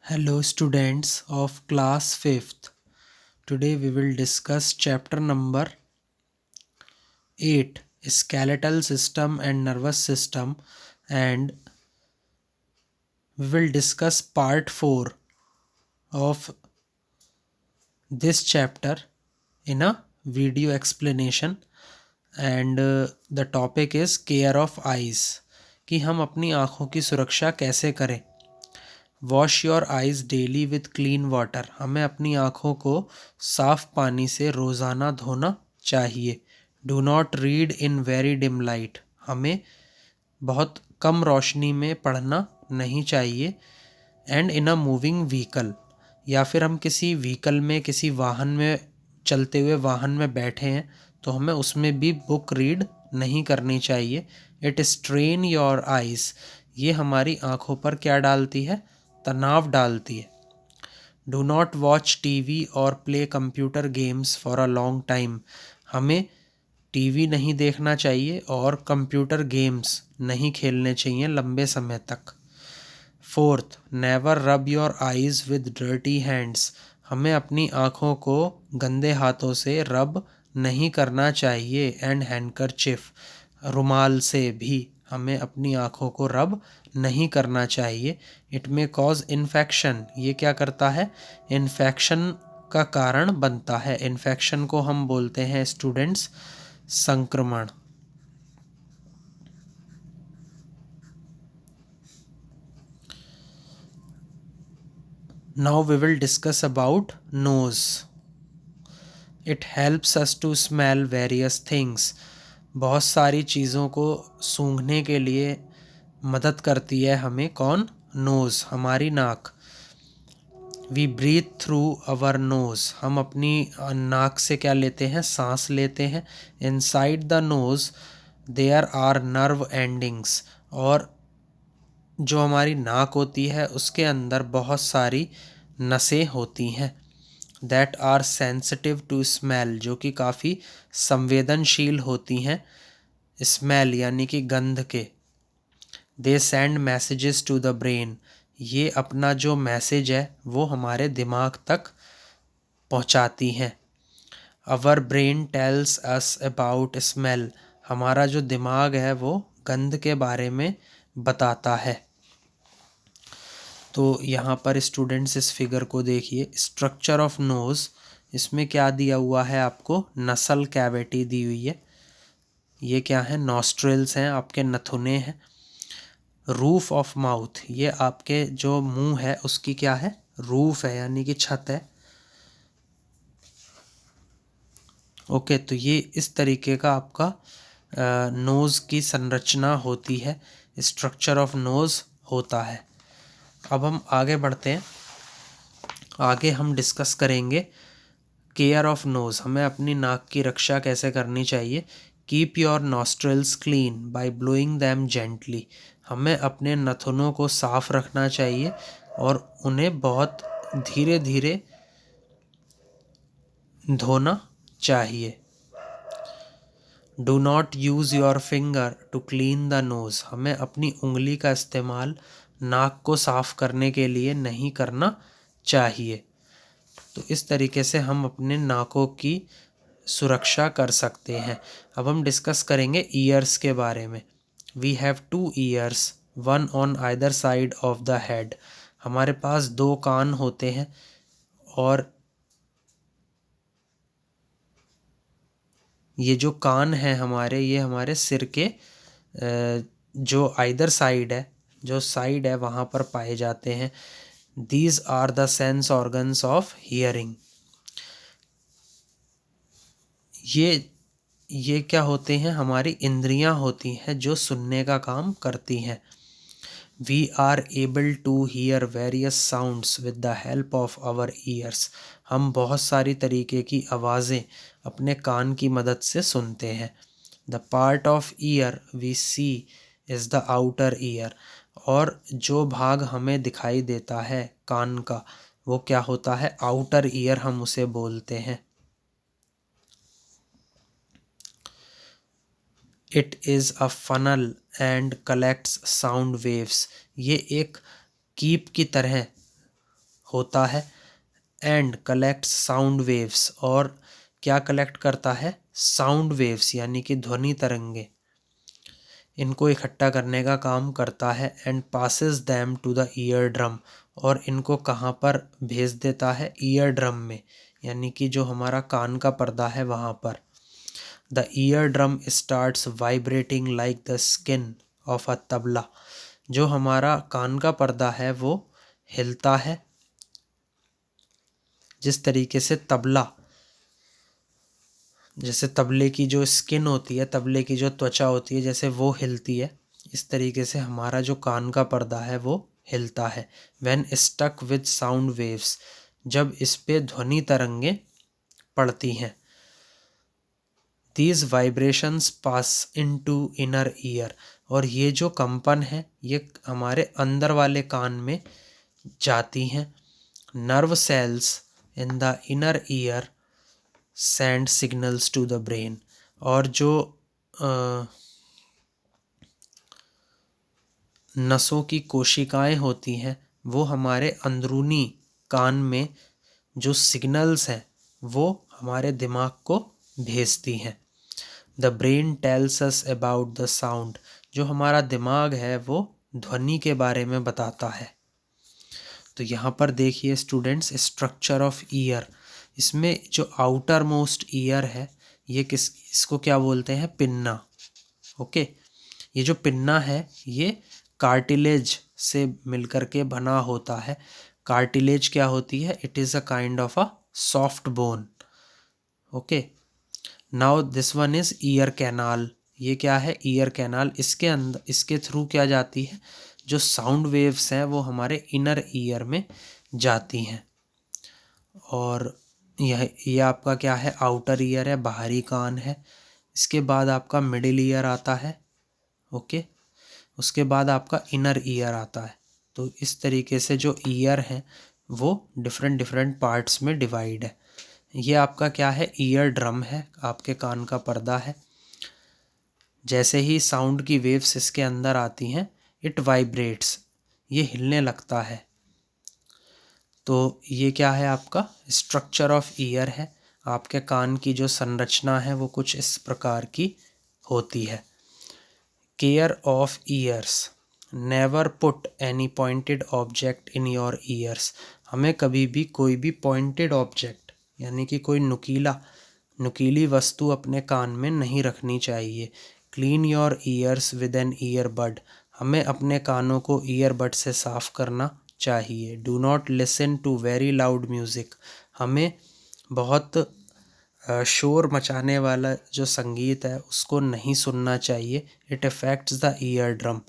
Hello, students of class 5th. Today we will discuss chapter number 8, Skeletal System and Nervous System, and we will discuss part 4 of this chapter in a video explanation. And the topic is care of eyes, कि हम अपनी आँखों की सुरक्षा कैसे करें। Wash your eyes daily with clean water, हमें अपनी आँखों को साफ़ पानी से रोज़ाना धोना चाहिए। Do not read in very dim light, हमें बहुत कम रोशनी में पढ़ना नहीं चाहिए। And in a moving vehicle, या फिर हम किसी व्हीकल में, किसी वाहन में, चलते हुए वाहन में बैठे हैं तो हमें उसमें भी बुक रीड नहीं करनी चाहिए। इट स्ट्रेन योर आइज़, ये हमारी आँखों पर क्या डालती है, तनाव डालती है। डू नॉट वॉच टीवी और play computer games for a long time, हमें टीवी नहीं देखना चाहिए और कंप्यूटर गेम्स नहीं खेलने चाहिए लंबे समय तक। Fourth, never rub your eyes with dirty hands, हमें अपनी आँखों को गंदे हाथों से रब नहीं करना चाहिए। एंड हैंडकरचिफ, रुमाल से भी हमें अपनी आँखों को रब नहीं करना चाहिए। इट में कॉज इन्फेक्शन, ये क्या करता है, इन्फेक्शन का कारण बनता है। इन्फेक्शन को हम बोलते हैं स्टूडेंट्स संक्रमण। Now we will discuss about nose. It helps us to smell various things. बहुत सारी चीज़ों को सूंघने के लिए मदद करती है हमें कौन, नोज़, हमारी नाक। We breathe through our nose, हम अपनी नाक से क्या लेते हैं, सांस लेते हैं। Inside the nose there are nerve endings, और जो हमारी नाक होती है उसके अंदर बहुत सारी नसें होती हैं। That are sensitive to smell, जो कि काफ़ी संवेदनशील होती हैं स्मेल यानी कि गंध के। They send messages to the brain, ये अपना जो मैसेज है वो हमारे दिमाग तक पहुंचाती हैं। Our brain tells us about smell, हमारा जो दिमाग है वो गंध के बारे में बताता है। तो यहाँ पर स्टूडेंट्स इस फिगर को देखिए, स्ट्रक्चर ऑफ नोज़, इसमें क्या दिया हुआ है आपको, नसल कैविटी दी हुई है। ये क्या है, नॉस्ट्रिल्स हैं, आपके नथुने हैं। रूफ ऑफ माउथ, ये आपके जो मुंह है उसकी क्या है, रूफ है यानी कि छत है। ओके, तो ये इस तरीके का आपका नोज़ की संरचना होती है, स्ट्रक्चर ऑफ नोज़ होता है। अब हम आगे बढ़ते हैं। आगे हम डिस्कस करेंगे केयर ऑफ नोज़, हमें अपनी नाक की रक्षा कैसे करनी चाहिए। Keep your nostrils clean bye blowing them gently, हमें अपने नथुनों को साफ रखना चाहिए और उन्हें बहुत धीरे धीरे धोना चाहिए। Do not use your finger to clean the nose, हमें अपनी उंगली का इस्तेमाल नाक को साफ करने के लिए नहीं करना चाहिए। तो इस तरीके से हम अपने नाकों की सुरक्षा कर सकते हैं। अब हम डिस्कस करेंगे ईयर्स के बारे में। We have 2 ears, 1 on either side of the head, हमारे पास 2 कान होते हैं और ये जो कान हैं हमारे, ये हमारे सिर के जो आइदर साइड है, जो साइड है वहाँ पर पाए जाते हैं। These are the sense organs of hearing, ये क्या होते हैं, हमारी इंद्रियां होती हैं जो सुनने का काम करती हैं। We are able to hear various sounds with the help of our ears, हम बहुत सारी तरीके की आवाज़ें अपने कान की मदद से सुनते हैं। The part of ear we see is the outer ear, और जो भाग हमें दिखाई देता है कान का वो क्या होता है, आउटर ईयर हम उसे बोलते हैं। It is a funnel and collects sound waves, ये एक कीप की तरह होता है एंड कलेक्ट्स साउंड वेव्स, और क्या कलेक्ट करता है, साउंड वेव्स यानी कि ध्वनि तरंगे, इनको इकट्ठा करने का काम करता है and passes them to the ear drum, और इनको कहाँ पर भेज देता है, ईयर ड्रम में, यानी कि जो हमारा कान का पर्दा है वहाँ पर। The ear drum starts vibrating like the skin of a tabla, जो हमारा कान का पर्दा है वो हिलता है जिस तरीके से तबला, जैसे तबले की जो स्किन होती है, तबले की जो त्वचा होती है, जैसे वो हिलती है, इस तरीके से हमारा जो कान का पर्दा है वो हिलता है। When struck with sound waves, जब इस पे ध्वनि तरंगे पड़ती हैं। These vibrations pass into inner ear, और ये जो कंपन है ये हमारे अंदर वाले कान में जाती हैं। Nerve cells in the inner ear send signals to the brain, और जो नसों की कोशिकाएं होती हैं वो हमारे अंदरूनी कान में जो सिग्नल्स हैं वो हमारे दिमाग को भेजती हैं। The brain tells us about the sound, जो हमारा दिमाग है वो ध्वनि के बारे में बताता है। तो यहाँ पर देखिए स्टूडेंट्स, स्ट्रक्चर ऑफ ईयर, इसमें जो आउटर मोस्ट ईयर है ये इसको क्या बोलते हैं, पिन्ना। ओके, ये जो पिन्ना है ये कार्टिलेज से मिलकर के बना होता है। कार्टिलेज क्या होती है, it is a kind of a soft bone. Okay, now this one is ear canal, ये क्या है, ईयर कैनाल, इसके अंदर, इसके थ्रू क्या जाती है, जो साउंड वेव्स हैं वो हमारे इनर ईयर में जाती हैं। और ये आपका क्या है, आउटर ईयर है, बाहरी कान है। इसके बाद आपका मिडिल ईयर आता है। ओके, उसके बाद आपका इनर ईयर आता है। तो इस तरीके से जो ईयर हैं वो डिफरेंट डिफरेंट पार्ट्स में डिवाइड है। ये आपका क्या है, ईयर ड्रम है, आपके कान का पर्दा है। जैसे ही साउंड की वेव्स इसके अंदर आती हैं, इट वाइब्रेट्स, ये हिलने लगता है। तो ये क्या है, आपका स्ट्रक्चर ऑफ ईयर है। आपके कान की जो संरचना है वो कुछ इस प्रकार की होती है। Care of years, never put any pointed object in your ears, हमें कभी भी कोई भी पॉइंटेड ऑब्जेक्ट यानी कि कोई नुकीली वस्तु अपने कान में नहीं रखनी चाहिए। Clean your ears with an earbud, हमें अपने कानों को ईयरबड से साफ़ करना चाहिए। Do not listen to very loud music, हमें बहुत शोर मचाने वाला जो संगीत है उसको नहीं सुनना चाहिए। It affects the ear drum,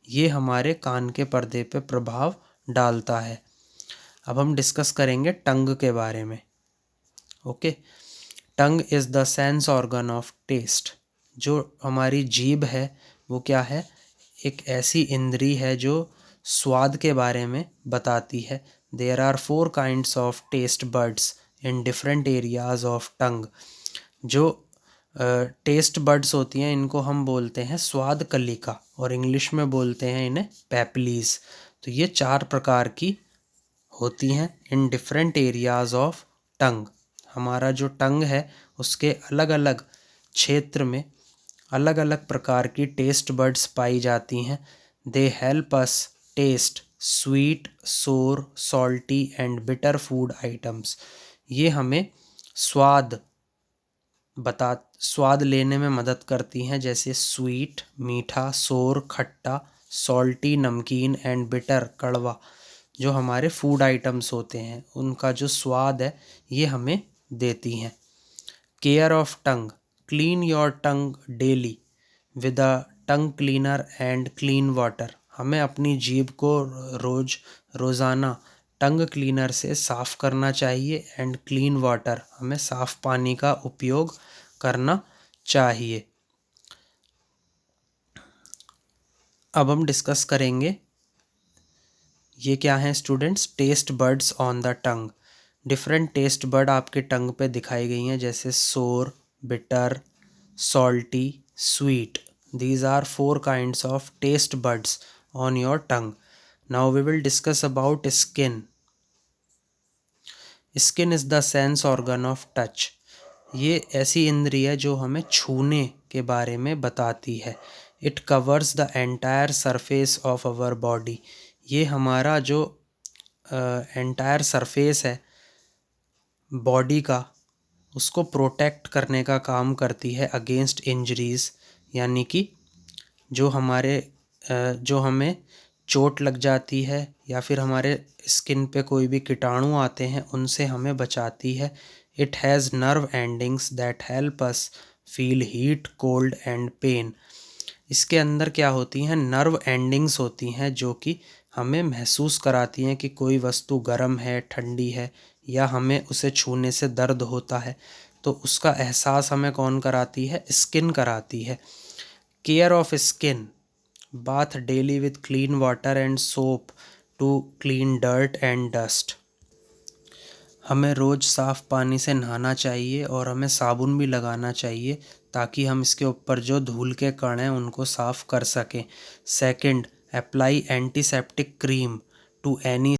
ये हमारे कान के पर्दे पे प्रभाव डालता है। अब हम डिस्कस करेंगे टंग के बारे में। Okay, tongue is the sense organ of taste, जो हमारी जीभ है वो क्या है, एक ऐसी इंद्री है जो स्वाद के बारे में बताती है। There are 4 kinds of taste buds in different areas of tongue, जो टेस्ट बड्स होती हैं इनको हम बोलते हैं स्वाद कलिका, और इंग्लिश में बोलते हैं इन्हें पैपलीज। तो ये 4 प्रकार की होती हैं इन डिफरेंट एरियाज ऑफ टंग। हमारा जो टंग है उसके अलग अलग क्षेत्र में अलग अलग प्रकार की टेस्ट बड्स पाई जाती हैं। They help us taste sweet, sour, salty and bitter food items, ये हमें स्वाद स्वाद लेने में मदद करती हैं, जैसे स्वीट मीठा, सोर खट्टा, सॉल्टी नमकीन एंड बिटर कड़वा, जो हमारे फूड आइटम्स होते हैं उनका जो स्वाद है ये हमें देती हैं। Care of tongue, clean your tongue daily with a tongue cleaner and clean water, हमें अपनी जीभ को रोज़ाना टंग क्लीनर से साफ़ करना चाहिए एंड क्लीन वाटर, हमें साफ़ पानी का उपयोग करना चाहिए। अब हम डिस्कस करेंगे ये क्या हैं students, taste buds on the tongue. Different taste bud आपके टंग पे दिखाई गई हैं, जैसे सोर, bitter, salty, sweet. These are 4 kinds of taste buds on your tongue. Now we will discuss about skin. Skin is the sense organ of touch. ये ऐसी इंद्रिय है जो हमें छूने के बारे में बताती है। It covers the entire surface of our body. ये हमारा जो एंटायर सरफेस है बॉडी का, उसको प्रोटेक्ट करने का काम करती है अगेंस्ट इंजरीज, यानी कि जो हमें चोट लग जाती है या फिर हमारे स्किन पे कोई भी कीटाणु आते हैं उनसे हमें बचाती है। It has nerve endings that help us feel heat, cold and pain. इसके अंदर क्या होती हैं, नर्व एंडिंग्स होती हैं जो कि हमें महसूस कराती हैं कि कोई वस्तु गर्म है, ठंडी है, या हमें उसे छूने से दर्द होता है। तो उसका एहसास हमें कौन कराती है, स्किन कराती है। Care of skin, bath daily with clean water and soap to clean dirt and dust. हमें रोज़ साफ़ पानी से नहाना चाहिए और हमें साबुन भी लगाना चाहिए ताकि हम इसके ऊपर जो धूल के कण हैं उनको साफ़ कर सकें। Second, apply antiseptic cream to any